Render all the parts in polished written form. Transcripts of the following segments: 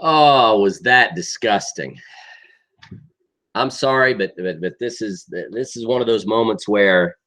Oh, was that disgusting? I'm sorry, but this is one of those moments where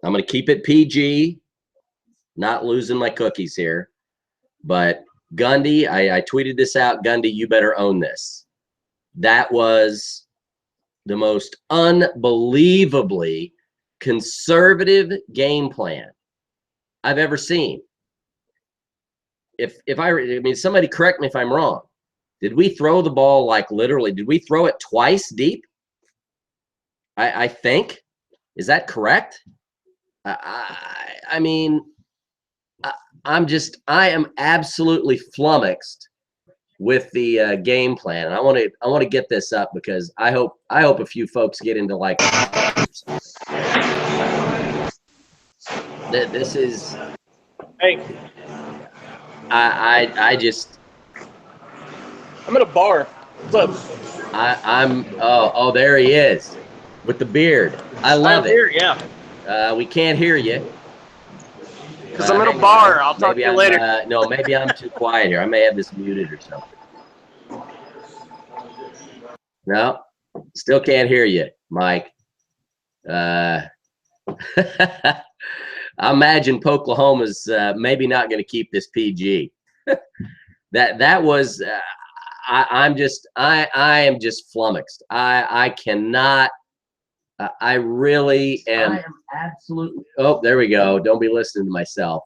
I'm going to keep it PG, not losing my cookies here. But Gundy, I tweeted this out. Gundy, you better own this. That was the most unbelievably conservative game plan I've ever seen. I mean, somebody correct me if I'm wrong. Did we throw the ball like literally? Did we throw it twice deep? I think. Is that correct? I mean, I am absolutely flummoxed with the game plan, and I want to get this up because I hope a few folks get into like this is. Hey, I just. I'm at a bar. What's up? I'm. Oh, there he is with the beard. I love it. Here, yeah. We can't hear you. Because I'm at a bar. I'll talk to you later. No, maybe I'm too quiet here. I may have this muted or something. No, still can't hear you, Mike. I imagine Poklahoma's maybe not going to keep this PG. that was. I am just flummoxed. I cannot. I really am. I am absolutely. Oh, there we go. Don't be listening to myself.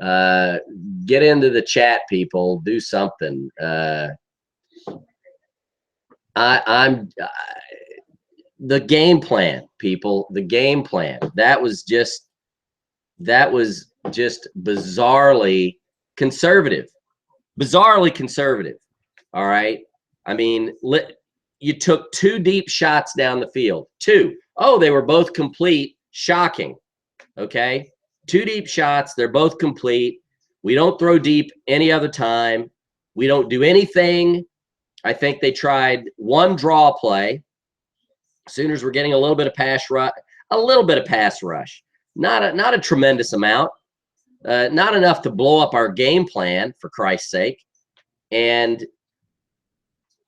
Get into the chat, people. Do something. I'm the game plan, people. The game plan. That was just bizarrely conservative. Bizarrely conservative. All right. I mean, you took 2 deep shots down the field. 2. Oh, they were both complete. Shocking. Okay. 2 deep shots. They're both complete. We don't throw deep any other time. We don't do anything. I think they tried 1 draw play. Sooners were getting a little bit of pass rush. Not a tremendous amount. Not enough to blow up our game plan, for Christ's sake. And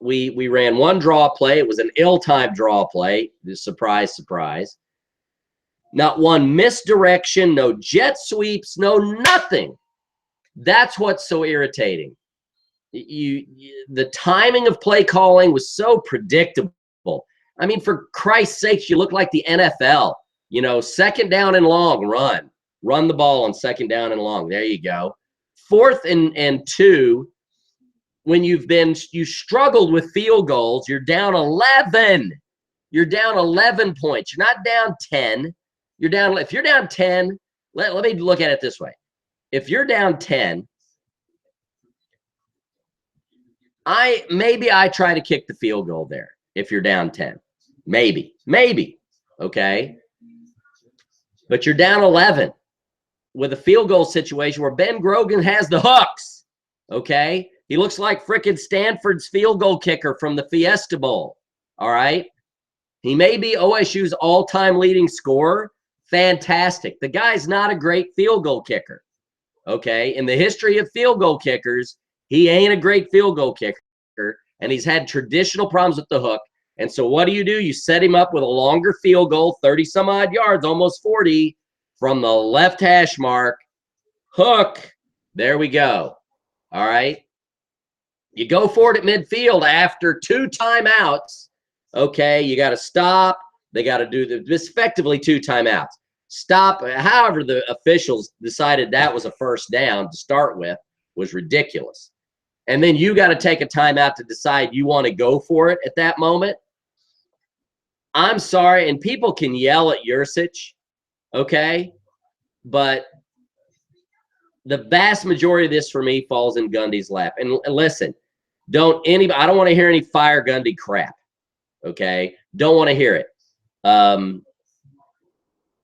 we ran 1 draw play. It was an ill-timed draw play. Surprise, surprise. Not 1 misdirection, no jet sweeps, no nothing. That's what's so irritating. The timing of play calling was so predictable. I mean, for Christ's sakes, you look like the NFL. You know, 2nd down and long, run the ball on 2nd down and long. There you go. 4th and 2. When you struggled with field goals, you're down 11. You're down 11 points. You're not down 10. If you're down 10, let me look at it this way. If you're down 10, maybe I try to kick the field goal there if you're down 10. Maybe. Okay. But you're down 11 with a field goal situation where Ben Grogan has the hooks. Okay. He looks like frickin' Stanford's field goal kicker from the Fiesta Bowl. All right. He may be OSU's all-time leading scorer. Fantastic. The guy's not a great field goal kicker. Okay. In the history of field goal kickers, he ain't a great field goal kicker. And he's had traditional problems with the hook. And so what do? You set him up with a longer field goal, 30 some odd yards, almost 40 from the left hash mark. Hook. There we go. All right. You go for it at midfield after 2 timeouts. Okay, you got to stop. They got to do effectively 2 timeouts. Stop. However, the officials decided that was a first down to start with was ridiculous. And then you got to take a timeout to decide you want to go for it at that moment. I'm sorry, and people can yell at Yurcich, okay? But the vast majority of this for me falls in Gundy's lap. And listen, I don't want to hear any fire Gundy crap. Okay. Don't want to hear it.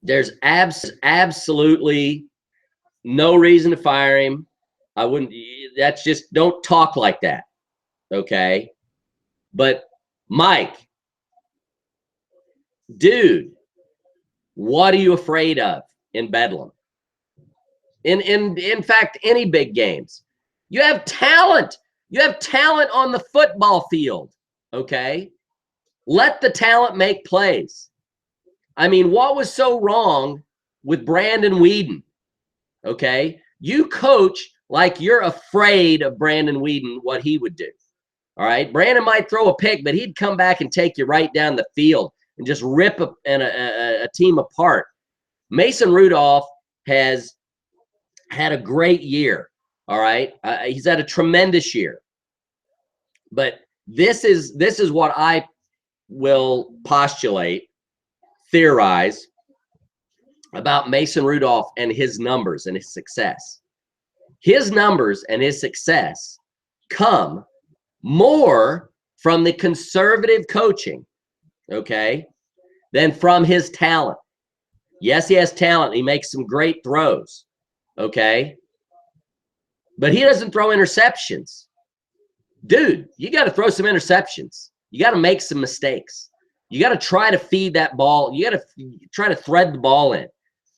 There's absolutely no reason to fire him. I wouldn't. That's just, don't talk like that. Okay. But Mike, dude, what are you afraid of in Bedlam? In fact, any big games. You have talent. You have talent on the football field, okay? Let the talent make plays. I mean, what was so wrong with Brandon Weeden, okay? You coach like you're afraid of Brandon Weeden, what he would do, all right? Brandon might throw a pick, but he'd come back and take you right down the field and just rip a team apart. Mason Rudolph has had a great year, all right? He's had a tremendous year. But this is what I will postulate, theorize about Mason Rudolph and his numbers and his success. His numbers and his success come more from the conservative coaching, okay, than from his talent. Yes, he has talent. He makes some great throws, okay? But he doesn't throw interceptions. Dude, you got to throw some interceptions. You got to make some mistakes. You got to try to feed that ball. You got to try to thread the ball in.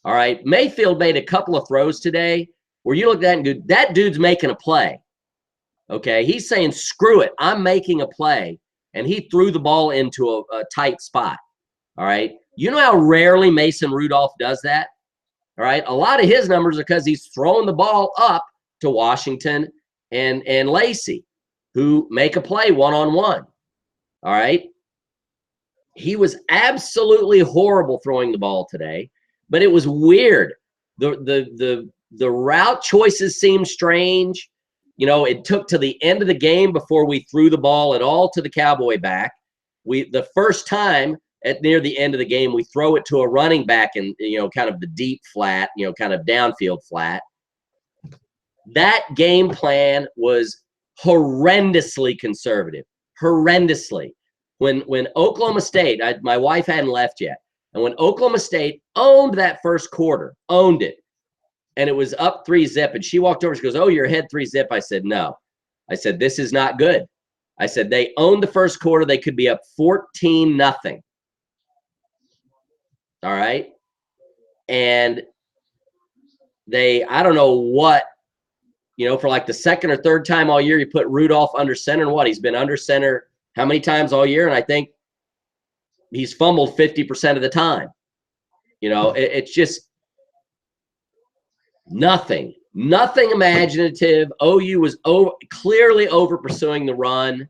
All right. Mayfield made a couple of throws today where you look at that and go, that dude's making a play. Okay. He's saying, screw it. I'm making a play. And he threw the ball into a tight spot. All right. You know how rarely Mason Rudolph does that? All right. A lot of his numbers are because he's throwing the ball up to Washington and Lacy, who make a play one-on-one. All right. He was absolutely horrible throwing the ball today, but it was weird. The route choices seemed strange. You know, it took to the end of the game before we threw the ball at all to the Cowboy back. The first time at near the end of the game, we throw it to a running back in, you know, kind of the deep flat, you know, kind of downfield flat. That game plan was horrendously conservative, horrendously. When Oklahoma State, my wife hadn't left yet, and when Oklahoma State owned that first quarter, owned it, and it was up 3-zip, and she walked over, she goes, "Oh, you're ahead 3-zip." I said, "No." I said, "This is not good." I said, they owned the first quarter. They could be up 14-0. All right. And I don't know what, you know, for like the second or third time all year, you put Rudolph under center, and what? He's been under center how many times all year? And I think he's fumbled 50% of the time. You know, it's just nothing imaginative. OU was clearly over pursuing the run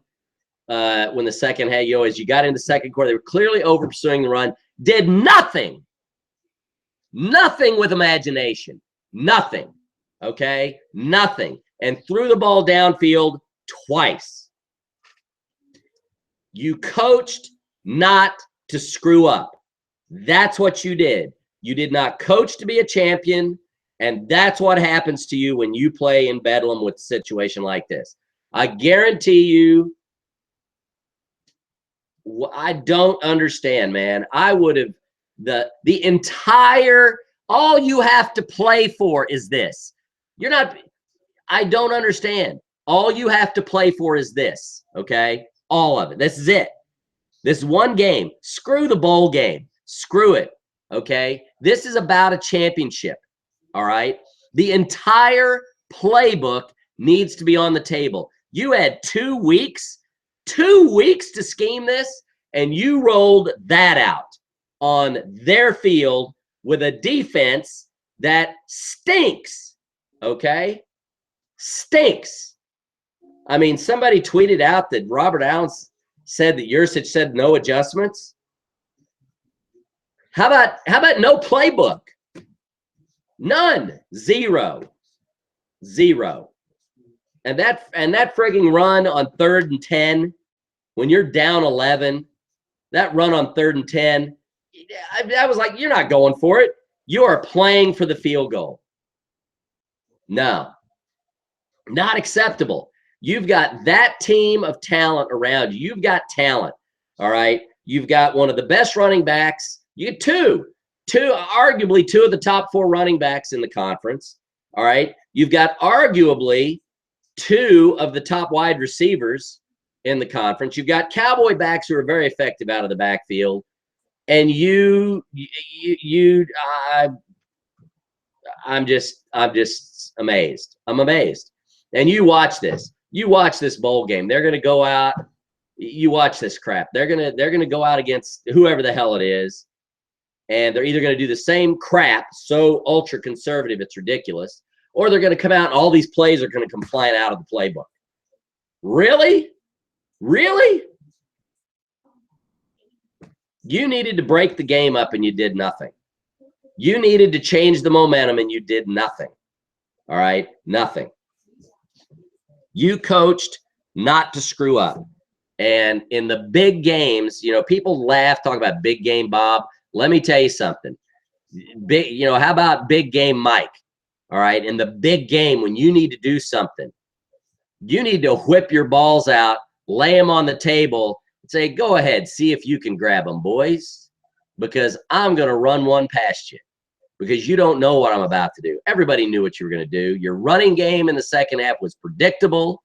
when the second, hey, you know, as you got into second quarter, they were clearly over pursuing the run. Did nothing with imagination. Nothing. Okay? Nothing. And threw the ball downfield twice. You coached not to screw up. That's what you did. You did not coach to be a champion, and that's what happens to you when you play in Bedlam with a situation like this. I guarantee you, I don't understand, man. I would have, the entire, all you have to play for is this. You're not, I don't understand. All you have to play for is this, okay? All of it. This is it. This one game. Screw the bowl game. Screw it, okay? This is about a championship, all right? The entire playbook needs to be on the table. You had 2 weeks to scheme this, and you rolled that out on their field with a defense that stinks, okay? Stinks. I mean, somebody tweeted out that Robert Allen said that Yurcich said no adjustments. How about no playbook? None. Zero. And that frigging run on 3rd and 10, when you're down 11, that run on 3rd and 10, I was like, you're not going for it. You are playing for the field goal. No, not acceptable. You've got that team of talent around you. You've got talent, all right? You've got one of the best running backs. You get arguably two of the top 4 running backs in the conference, all right? You've got arguably 2 of the top wide receivers in the conference. You've got Cowboy backs who are very effective out of the backfield. And I'm just amazed. I'm amazed. And you watch this. You watch this bowl game. They're going to go out. You watch this crap. They're gonna go out against whoever the hell it is, and they're either going to do the same crap, so ultra conservative it's ridiculous, or they're going to come out and all these plays are going to come flying out of the playbook. Really? Really? You needed to break the game up and you did nothing. You needed to change the momentum and you did nothing. All right? Nothing. You coached not to screw up. And in the big games, you know, people laugh, talk about big game Bob. Let me tell you something. Big, you know, how about big game Mike? All right? In the big game, when you need to do something, you need to whip your balls out, lay them on the table, and say, go ahead, see if you can grab them, boys, because I'm going to run one past you because you don't know what I'm about to do. Everybody knew what you were going to do. Your running game in the second half was predictable.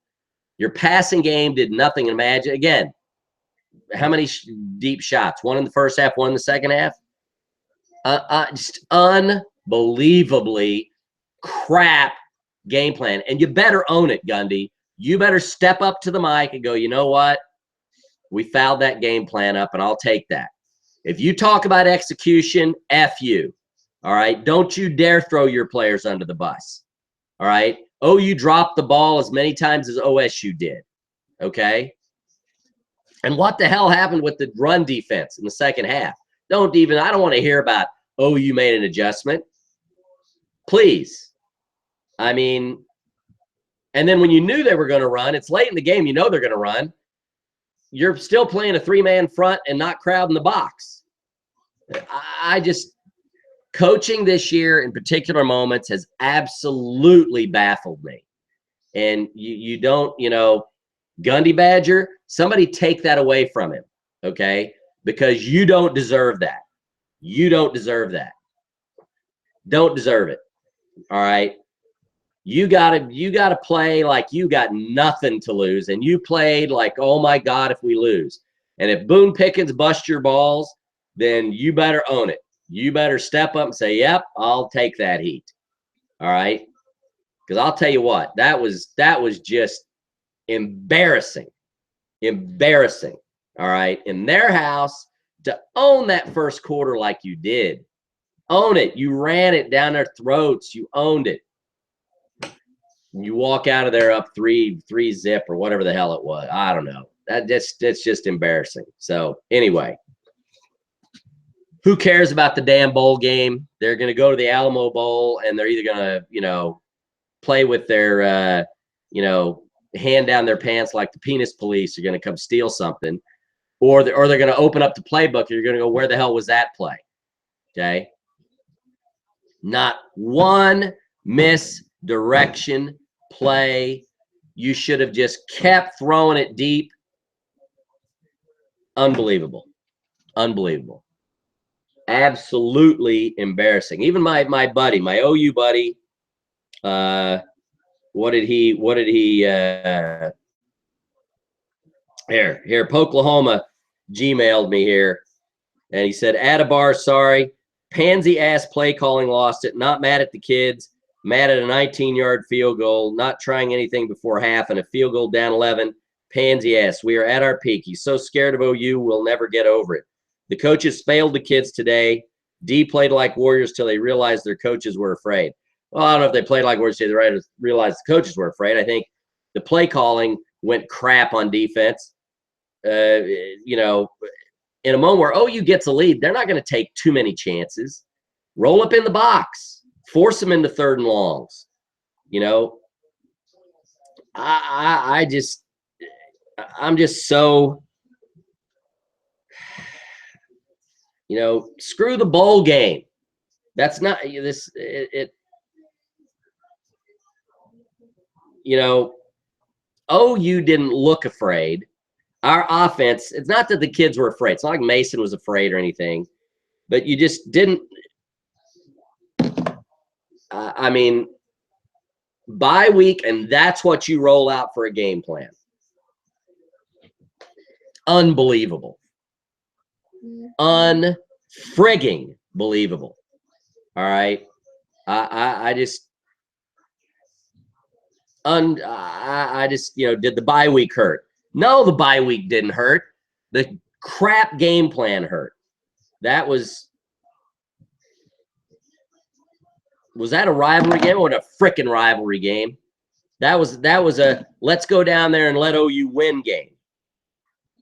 Your passing game did nothing. Imagine, again, how many deep shots? One in the first half, one in the second half? Just unbelievably crap game plan. And you better own it, Gundy. You better step up to the mic and go, you know what? We fouled that game plan up, and I'll take that. If you talk about execution, F you. All right? Don't you dare throw your players under the bus. All right? OU dropped the ball as many times as OSU did. Okay? And what the hell happened with the run defense in the second half? I don't want to hear about OU made an adjustment. Please. I mean, and then when you knew they were going to run, it's late in the game, you know they're going to run. You're still playing a three-man front and not crowding the box. Coaching this year in particular moments has absolutely baffled me. And you don't, you know, Gundy Badger, somebody take that away from him, okay? Because you don't deserve that. You don't deserve that. Don't deserve it, all right? You gotta play like you got nothing to lose, and you played like, oh my God, if we lose. And if Boone Pickens busts your balls, then you better own it. You better step up and say, yep, I'll take that heat. All right? Because I'll tell you what, that was just embarrassing. Embarrassing. All right? In their house, to own that first quarter like you did. Own it. You ran it down their throats. You owned it. You walk out of there up three zip or whatever the hell it was. I don't know. That's just embarrassing. So anyway, who cares about the damn bowl game? They're going to go to the Alamo Bowl, and they're either going to, you know, play with their, you know, hand down their pants like the penis police are going to come steal something, or they're going to open up the playbook and you're going to go, where the hell was that play? Okay. Not one misdirection play. You should have just kept throwing it deep. Unbelievable. Unbelievable. Absolutely embarrassing. Even my buddy, my OU buddy, what did he here Poklahoma Gmailed me here, and he said, Adabar, sorry, pansy ass play calling lost it, not mad at the kids, mad at a 19-yard field goal, not trying anything before half, and a field goal down 11. Pansy ass. We are at our peak. He's so scared of OU, we'll never get over it. The coaches failed the kids today. D played like warriors till they realized their coaches were afraid. Well, I don't know if they played like warriors till they realized the coaches were afraid. I think the play calling went crap on defense. You know, in a moment where OU gets a lead, they're not going to take too many chances. Roll up in the box. Force them into third and longs. You know, I'm just so, you know, screw the bowl game. That's not this. You know, OU didn't look afraid. Our offense, it's not that the kids were afraid. It's not like Mason was afraid or anything, but you just didn't. I mean, bye week, and that's what you roll out for a game plan. Unbelievable. Unfrigging believable. All right. I just did the bye week hurt? No, the bye week didn't hurt. The crap game plan hurt. Was that a rivalry game or a freaking rivalry game? That was a let's go down there and let OU win game.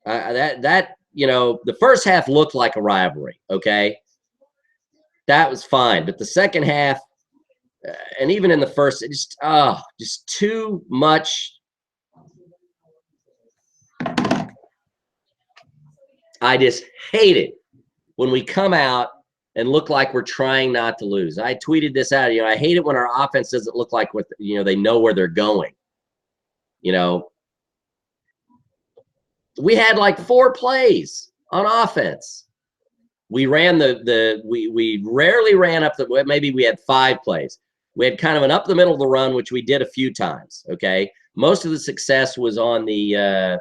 The first half looked like a rivalry. Okay, that was fine, but the second half, and even in the first, it just too much. I just hate it when we come out and look like we're trying not to lose. I tweeted this out. I hate it when our offense doesn't look like they know where they're going. We had like 4 plays on offense. We ran we rarely ran up maybe we had 5 plays. We had kind of an up the middle of the run, which we did a few times. Okay. Most of the success was on the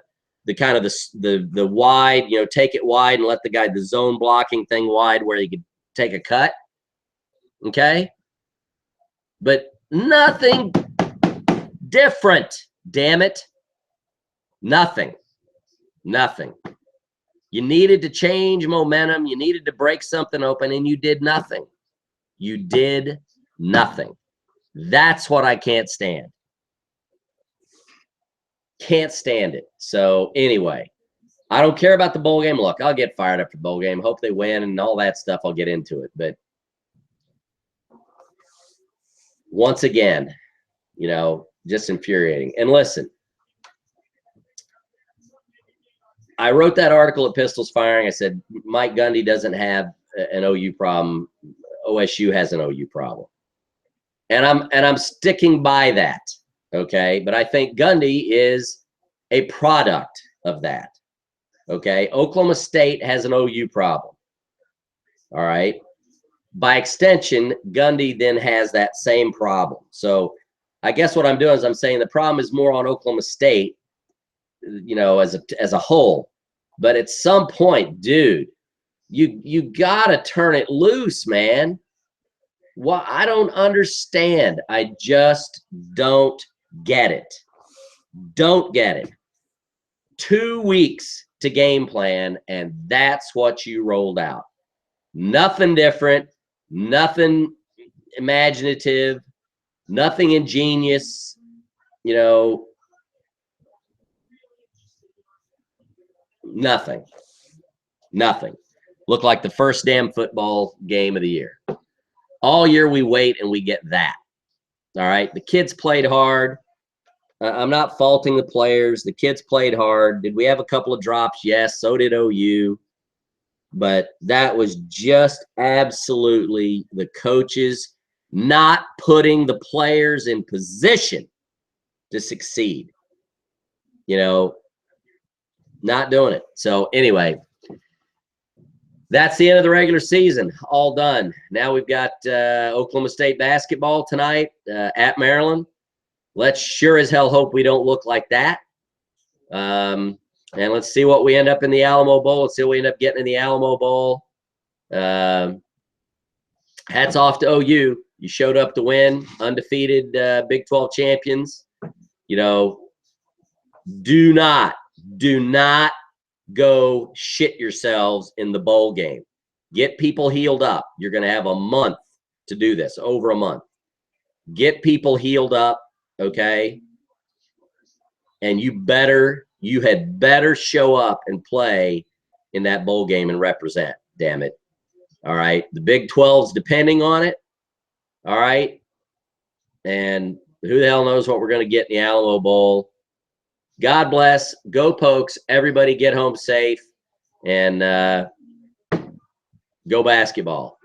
kind of the wide, take it wide and let the guy, the zone blocking thing wide where he could take a cut. Okay. But nothing different, damn it. Nothing. You needed to change momentum. You needed to break something open, and you did nothing. You did nothing. That's what I can't stand. Can't stand it. So anyway, I don't care about the bowl game. Look, I'll get fired up for the bowl game. Hope they win and all that stuff. I'll get into it. But once again, just infuriating. And listen, I wrote that article at Pistols Firing. I said, Mike Gundy doesn't have an OU problem. OSU has an OU problem. And I'm sticking by that. Okay. But I think Gundy is a product of that. Okay. Oklahoma State has an OU problem. All right. By extension, Gundy then has that same problem. So I guess what I'm doing is I'm saying the problem is more on Oklahoma State, as a whole. But at some point, dude, you gotta turn it loose, man. Well, I don't understand. I just don't get it. Don't get it. 2 weeks to game plan, and that's what you rolled out. Nothing different, nothing imaginative, nothing ingenious, Nothing. Looked like the first damn football game of the year. All year we wait and we get that. All right. The kids played hard. I'm not faulting the players. The kids played hard. Did we have a couple of drops? Yes. So did OU. But that was just absolutely the coaches not putting the players in position to succeed. Not doing it. So anyway, that's the end of the regular season. All done. Now we've got Oklahoma State basketball tonight at Maryland. Let's sure as hell hope we don't look like that. And let's see what we end up in the Alamo Bowl. Let's see what we end up getting in the Alamo Bowl. Hats off to OU. You showed up to win. Undefeated Big 12 champions. Do not go shit yourselves in the bowl game. Get people healed up. You're going to have a month to do this, over a month. Get people healed up, okay? And you had better show up and play in that bowl game and represent, damn it. All right? The Big 12's depending on it, all right? And who the hell knows what we're going to get in the Alamo Bowl. God bless. Go Pokes. Everybody get home safe. And go basketball.